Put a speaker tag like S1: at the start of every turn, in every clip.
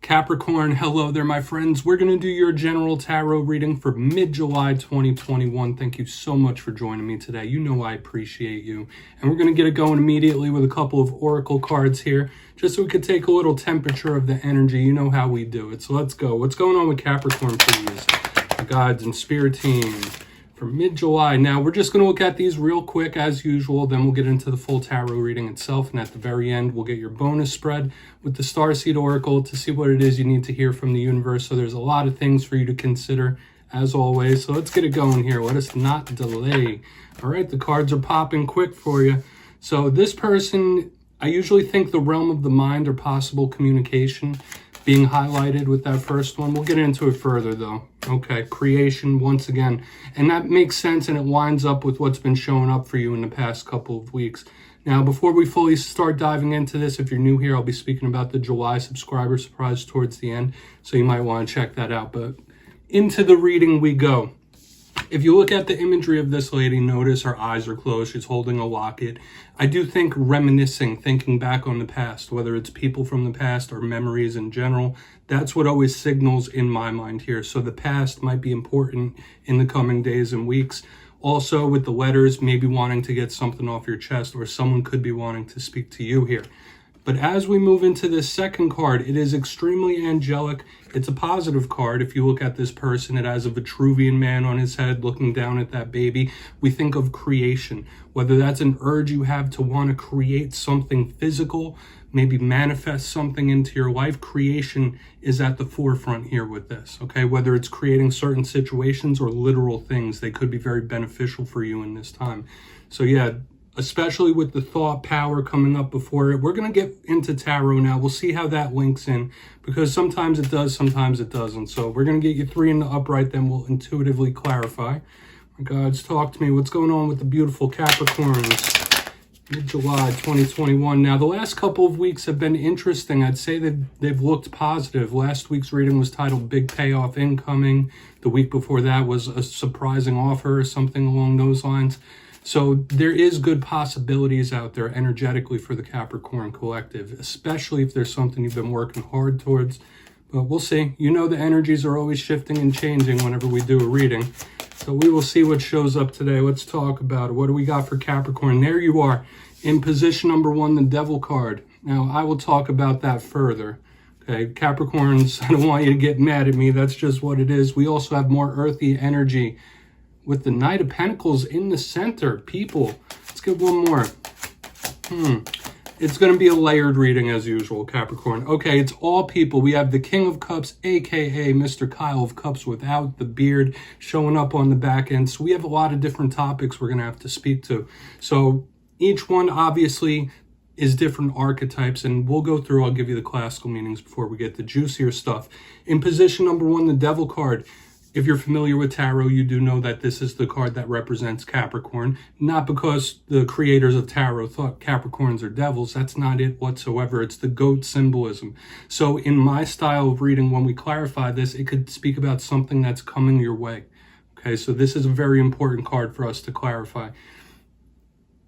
S1: Capricorn, hello there, my friends. We're going to do your general tarot reading for mid-July 2021. Thank you so much for joining me today. You know I appreciate you. And we're going to get it going immediately with a couple of oracle cards here, just so we could take a little temperature of the energy. You know how we do it. So let's go. What's going on with Capricorn, please? The guides and spirit team for mid-July. Now, we're just going to look at these real quick as usual, then we'll get into the full tarot reading itself, and at the very end, we'll get your bonus spread with the Starseed Oracle to see what it is you need to hear from the universe. So there's a lot of things for you to consider, as always. So let's get it going here. Let us not delay. All right, the cards are popping quick for you. So this person, I usually think the realm of the mind or possible communication being highlighted with that first one. We'll get into it further though. Okay, creation once again. And that makes sense, and it lines up with what's been showing up for you in the past couple of weeks. Now, before we fully start diving into this, if you're new here, I'll be speaking about the July subscriber surprise towards the end, so you might want to check that out. But into the reading we go. If you look at the imagery of this lady, notice her eyes are closed. She's holding a locket. I do think reminiscing, thinking back on the past, whether it's people from the past or memories in general, that's what always signals in my mind here. So the past might be important in the coming days and weeks. Also with the letters, maybe wanting to get something off your chest, or someone could be wanting to speak to you here. But as we move into this second card, it is extremely angelic. It's a positive card. If you look at this person, it has a Vitruvian man on his head looking down at that baby. We think of creation, whether that's an urge you have to want to create something physical, maybe manifest something into your life. Creation is at the forefront here with this, okay? Whether it's creating certain situations or literal things, they could be very beneficial for you in this time. So yeah, especially with the thought power coming up before it. We're going to get into tarot now. We'll see how that links in, because sometimes it does, sometimes it doesn't. So we're going to get you 3 in the upright, then we'll intuitively clarify. My gods, talk to me. What's going on with the beautiful Capricorns? Mid-July 2021. Now, the last couple of weeks have been interesting. I'd say that they've looked positive. Last week's reading was titled Big Payoff Incoming. The week before that was a surprising offer or something along those lines. So there is good possibilities out there energetically for the Capricorn collective, especially if there's something you've been working hard towards. But we'll see. You know the energies are always shifting and changing whenever we do a reading. So we will see what shows up today. Let's talk about it. What do we got for Capricorn? There you are. In position number 1, the Devil card. Now, I will talk about that further. Okay, Capricorns, I don't want you to get mad at me. That's just what it is. We also have more earthy energy with the Knight of Pentacles in the center. People, let's get one more. It's going to be a layered reading as usual, Capricorn. Okay, it's all people. We have the King of Cups, aka Mr. Kyle of Cups without the beard, showing up on the back end. So we have a lot of different topics we're going to have to speak to. So each one obviously is different archetypes, and we'll go through. I'll give you the classical meanings before we get the juicier stuff. In position number 1, the Devil card. If you're familiar with tarot, you do know that this is the card that represents Capricorn. Not because the creators of tarot thought Capricorns are devils. That's not it whatsoever. It's the goat symbolism. So in my style of reading, when we clarify this, it could speak about something that's coming your way. Okay, so this is a very important card for us to clarify.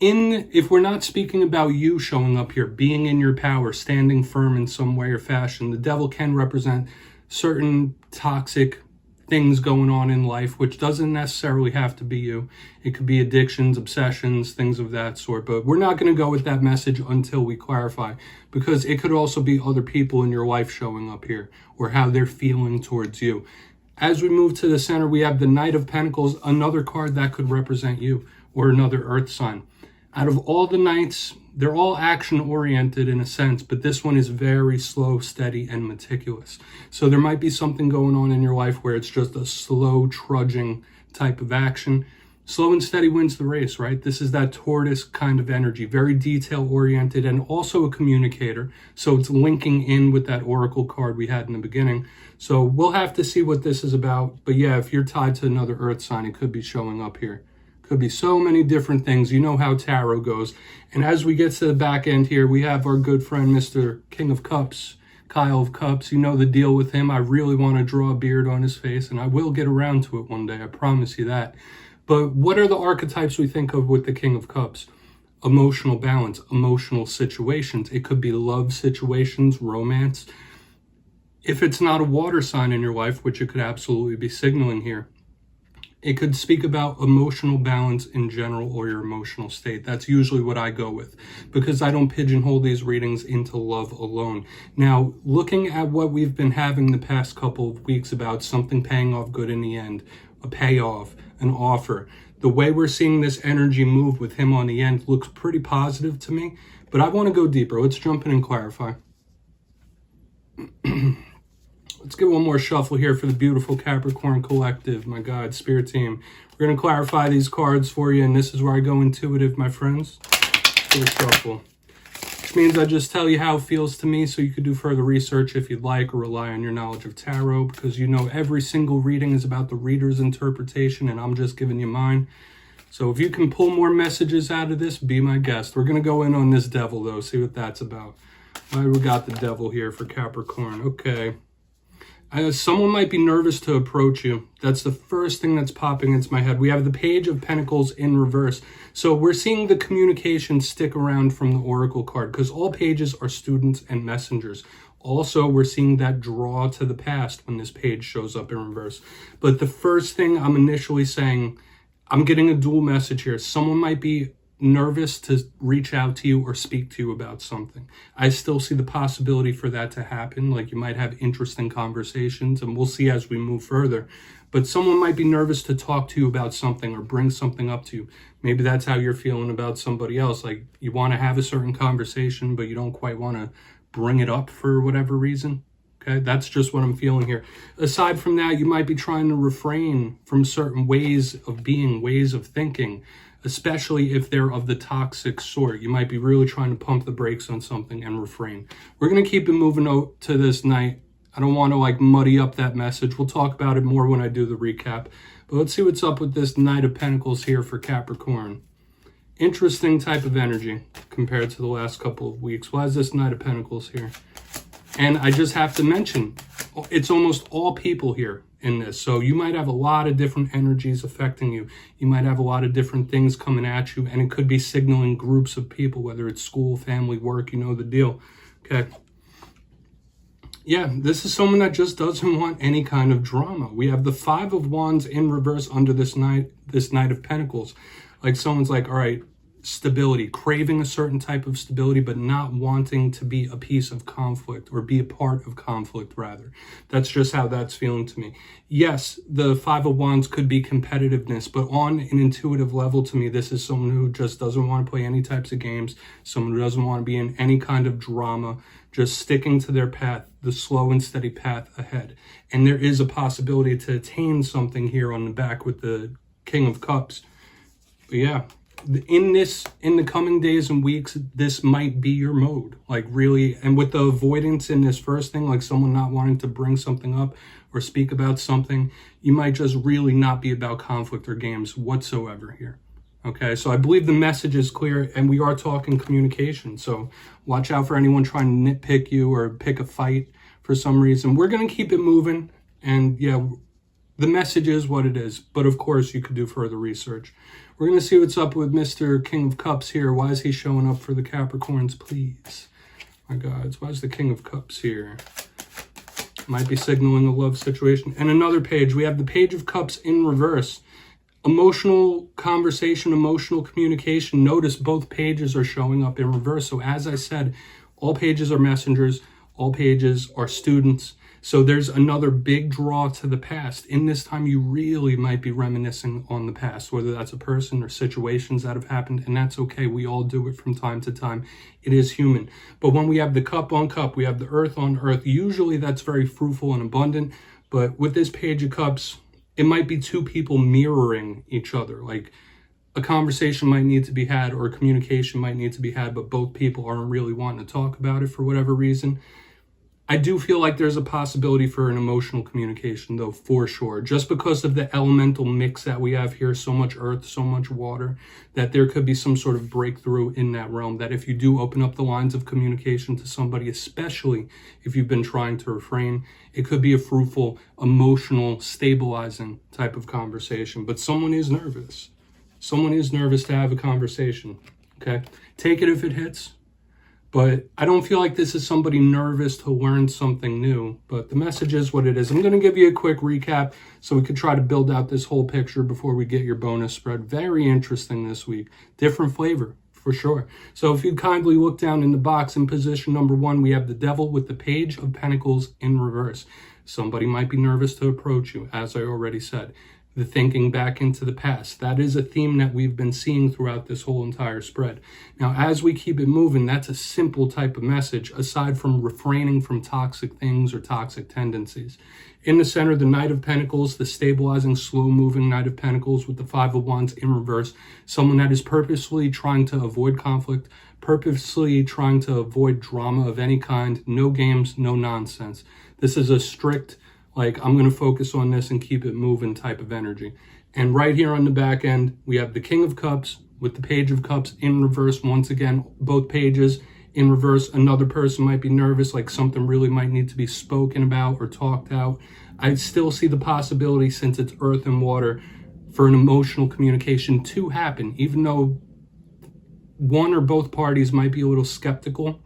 S1: If we're not speaking about you showing up here, being in your power, standing firm in some way or fashion, the Devil can represent certain toxic things going on in life, which doesn't necessarily have to be you. It could be addictions, obsessions, things of that sort. But we're not going to go with that message until we clarify, because it could also be other people in your life showing up here, or how they're feeling towards you. As we move to the center, we have the Knight of Pentacles, another card that could represent you, or another earth sign. Out of all the knights, they're all action-oriented in a sense, but this one is very slow, steady, and meticulous. So there might be something going on in your life where it's just a slow, trudging type of action. Slow and steady wins the race, right? This is that tortoise kind of energy, very detail-oriented, and also a communicator. So it's linking in with that oracle card we had in the beginning. So we'll have to see what this is about. But yeah, if you're tied to another earth sign, it could be showing up here. Could be so many different things. You know how tarot goes. And as we get to the back end here, we have our good friend, Mr. King of Cups, Kyle of Cups. You know the deal with him. I really want to draw a beard on his face, and I will get around to it one day. I promise you that. But what are the archetypes we think of with the King of Cups? Emotional balance, emotional situations. It could be love situations, romance. If it's not a water sign in your life, which it could absolutely be signaling here, it could speak about emotional balance in general or your emotional state. That's usually what I go with, because I don't pigeonhole these readings into love alone. Now, looking at what we've been having the past couple of weeks about something paying off good in the end, a payoff, an offer, the way we're seeing this energy move with him on the end looks pretty positive to me, but I want to go deeper. Let's jump in and clarify. Let's get one more shuffle here for the beautiful Capricorn collective, my God, spirit team. We're going to clarify these cards for you, and this is where I go intuitive, my friends. For the shuffle. Which means I just tell you how it feels to me, so you could do further research if you'd like, or rely on your knowledge of tarot, because you know every single reading is about the reader's interpretation, and I'm just giving you mine. So if you can pull more messages out of this, be my guest. We're going to go in on this devil, though, see what that's about. All right, we got the devil here for Capricorn. Okay. Someone might be nervous to approach you. That's the first thing that's popping into my head. We have the Page of Pentacles in reverse. So we're seeing the communication stick around from the Oracle card, because all pages are students and messengers. Also, we're seeing that draw to the past when this page shows up in reverse. But the first thing I'm initially saying, I'm getting a dual message here. Someone might be nervous to reach out to you or speak to you about something. I still see the possibility for that to happen. Like, you might have interesting conversations, and we'll see as we move further. But someone might be nervous to talk to you about something or bring something up to you. Maybe that's how you're feeling about somebody else. Like, you want to have a certain conversation, but you don't quite want to bring it up for whatever reason. Okay, that's just what I'm feeling here. Aside from that, you might be trying to refrain from certain ways of being, ways of thinking, especially if they're of the toxic sort. You might be really trying to pump the brakes on something and refrain. We're going to keep it moving to this night. I don't want to muddy up that message. We'll talk about it more when I do the recap. But let's see what's up with this Knight of Pentacles here for Capricorn. Interesting type of energy compared to the last couple of weeks. Why is this Knight of Pentacles here? And I just have to mention, it's almost all people here in this. So you might have a lot of different energies affecting you. You might have a lot of different things coming at you, and it could be signaling groups of people, whether it's school, family, work, you know the deal. Okay. Yeah, this is someone that just doesn't want any kind of drama. We have the Five of Wands in reverse under this Knight of Pentacles. Like, someone's like, all right, stability, craving a certain type of stability, but not wanting to be a piece of conflict, or be a part of conflict, rather. That's just how that's feeling to me. Yes, the Five of Wands could be competitiveness, but on an intuitive level, to me, this is someone who just doesn't want to play any types of games, someone who doesn't want to be in any kind of drama, just sticking to their path, the slow and steady path ahead. And there is a possibility to attain something here on the back with the King of Cups. But yeah, in the coming days and weeks, this might be your mode, like, really. And with the avoidance in this first thing, like someone not wanting to bring something up or speak about something, you might just really not be about conflict or games whatsoever here. Okay, so I believe the message is clear, and we are talking communication. So watch out for anyone trying to nitpick you or pick a fight for some reason. We're going to keep it moving, and yeah, the message is what it is. But of course, you could do further research. We're going to see what's up with Mr. King of Cups here. Why is he showing up for the Capricorns, please? My God, why is the King of Cups here? Might be signaling a love situation. And another page, we have the Page of Cups in reverse. Emotional conversation, emotional communication. Notice both pages are showing up in reverse. So as I said, all pages are messengers. All pages are students. So there's another big draw to the past. In this time, you really might be reminiscing on the past, whether that's a person or situations that have happened, and that's okay. We all do it from time to time. It is human. But when we have the cup on cup, we have the earth on earth, usually that's very fruitful and abundant. But with this Page of Cups, it might be two people mirroring each other. Like, a conversation might need to be had, or a communication might need to be had, but both people aren't really wanting to talk about it for whatever reason. I do feel like there's a possibility for an emotional communication, though, for sure. Just because of the elemental mix that we have here, so much earth, so much water, that there could be some sort of breakthrough in that realm. That if you do open up the lines of communication to somebody, especially if you've been trying to refrain, it could be a fruitful, emotional, stabilizing type of conversation. But someone is nervous. Someone is nervous to have a conversation, okay? Take it if it hits. But I don't feel like this is somebody nervous to learn something new. But the message is what it is. I'm going to give you a quick recap so we could try to build out this whole picture before we get your bonus spread. Very interesting this week. Different flavor, for sure. So if you'd kindly look down in the box in position number 1, we have the Devil with the Page of Pentacles in reverse. Somebody might be nervous to approach you, as I already said. The thinking back into the past. That is a theme that we've been seeing throughout this whole entire spread. Now, as we keep it moving, that's a simple type of message, aside from refraining from toxic things or toxic tendencies. In the center, the Knight of Pentacles, the stabilizing, slow-moving Knight of Pentacles with the Five of Wands in reverse. Someone that is purposely trying to avoid conflict, purposely trying to avoid drama of any kind. No games, no nonsense. This is a strict, like, I'm going to focus on this and keep it moving type of energy. And right here on the back end, we have the King of Cups with the Page of Cups in reverse. Once again, both pages in reverse. Another person might be nervous, like something really might need to be spoken about or talked out. I still see the possibility, since it's earth and water, for an emotional communication to happen, even though one or both parties might be a little skeptical.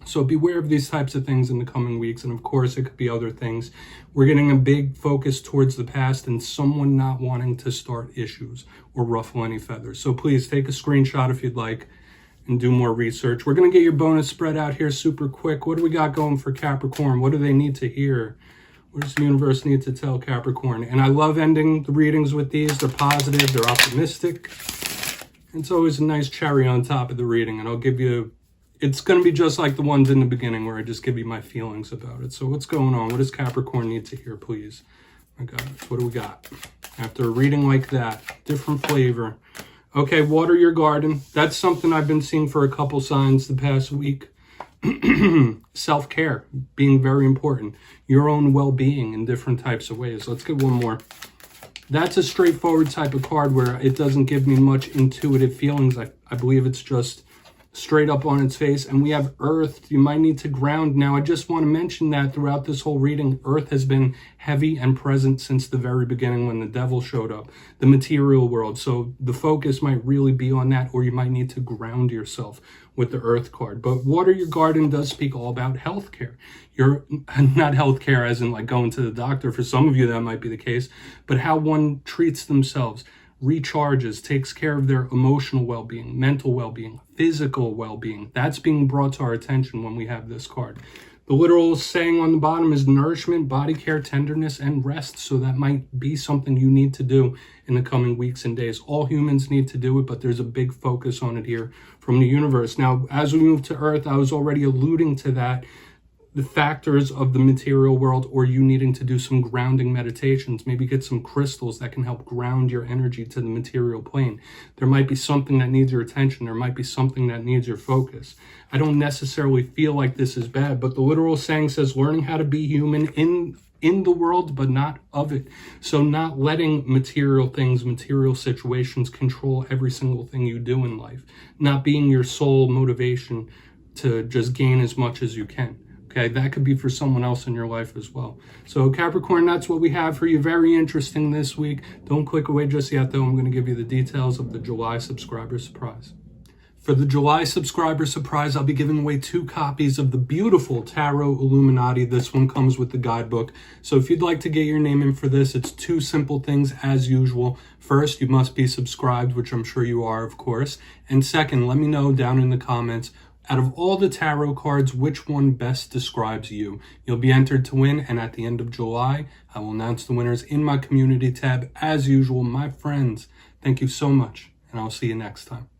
S1: So beware of these types of things in the coming weeks. And of course, it could be other things. We're getting a big focus towards the past and someone not wanting to start issues or ruffle any feathers. So please take a screenshot if you'd like and do more research. We're going to get your bonus spread out here super quick. What do we got going for Capricorn? What do they need to hear? What does the universe need to tell Capricorn? And I love ending the readings with these. They're positive. They're optimistic. It's always a nice cherry on top of the reading. And I'll give you... It's going to be just like the ones in the beginning where I just give you my feelings about it. So what's going on? What does Capricorn need to hear, please? My God, what do we got? After a reading like that, different flavor. Okay, water your garden. That's something I've been seeing for a couple signs the past week. Self-care being very important. Your own well-being in different types of ways. Let's get one more. That's a straightforward type of card where it doesn't give me much intuitive feelings. I believe it's just straight up on its face. And we have earth. You might need to ground. Now, I just want to mention that throughout this whole reading, earth has been heavy and present since the very beginning when the devil showed up, the material world. So the focus might really be on that, or you might need to ground yourself with the earth card. But water your garden does speak all about healthcare. You're not healthcare as in like going to the doctor. For some of you, that might be the case, but how one treats themselves, recharges, takes care of their emotional well-being, mental well-being, physical well-being. That's being brought to our attention when we have this card. The literal saying on the bottom is nourishment, body care, tenderness, and rest. So that might be something you need to do in the coming weeks and days. All humans need to do it, but there's a big focus on it here from the universe. Now, as we move to Earth, I was already alluding to that. The factors of the material world, or you needing to do some grounding meditations, maybe get some crystals that can help ground your energy to the material plane. There might be something that needs your attention. There might be something that needs your focus. I don't necessarily feel like this is bad, but the literal saying says learning how to be human in the world, but not of it. So not letting material things, material situations control every single thing you do in life. Not being your sole motivation to just gain as much as you can. Okay, that could be for someone else in your life as well. So Capricorn, that's what we have for you. Very interesting this week. Don't click away just yet, though. I'm going to give you the details of the July subscriber surprise. For the July subscriber surprise, I'll be giving away 2 copies of the beautiful Tarot Illuminati. This one comes with the guidebook. So if you'd like to get your name in for this, it's 2 simple things as usual. First, you must be subscribed, which I'm sure you are, of course. And second, let me know down in the comments, out of all the tarot cards, which one best describes you? You'll be entered to win, and at the end of July, I will announce the winners in my community tab. As usual, my friends, thank you so much, and I'll see you next time.